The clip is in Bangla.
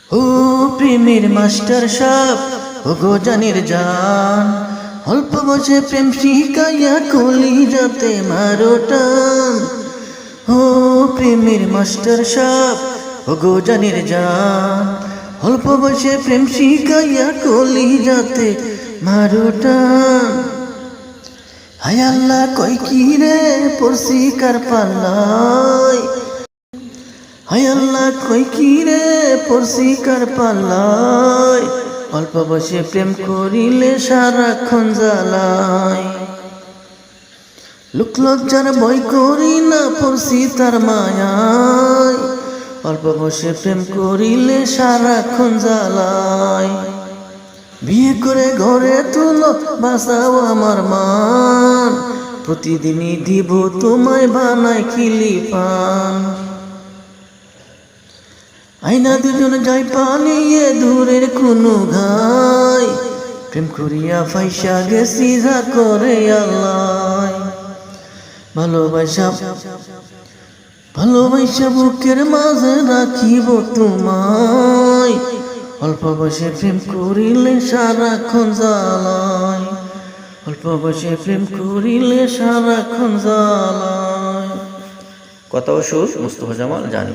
ও প্রেমের মাস্টার সাহেব, ও গো জানের জান, অল্প বয়সে প্রেম শিখাইয়া কলিজাতে মারো টান। ও প্রেমের মাস্টার সাহেব, ও গো জানের জান, অল্প বয়সে প্রেম শিখাইয়া কলিজাতে মারো টান। হায় আল্লাহ কই কি রে পড়ছি কার পাল্লায়, হায় আল্লাহ কই কি রে পড়ছি কার পাল্লায়, অল্প বয়সে প্রেম করিলে সারাক্ষণ জ্বালায়। লোক লজ্জার ভয় করি না পড়ছি তার মায়ায়, অল্প বয়সে প্রেম করিলে সারাক্ষণ জ্বালায়। বিয়ে করে ঘরে তুলো বাঁচাও আমার মান, প্রতিদিনই দিব তোমায় বানাই খিলি পান। আইনা দুজন যাই পালিয়ে দূরের কোনো ঘাই, প্রেম করিয়া ফাইসা গেছি যা করে আল্লাহ। ভালোবাসা ভালোবাসা বুকের মাঝে রাখিব তোমায়, অল্প বয়সে প্রেম করিলে সারাক্ষণ জ্বালায়, অল্প বয়সে প্রেম করিলে সারাক্ষণ জ্বালায়। কথা ও সুর মুস্তফা জামাল জানি।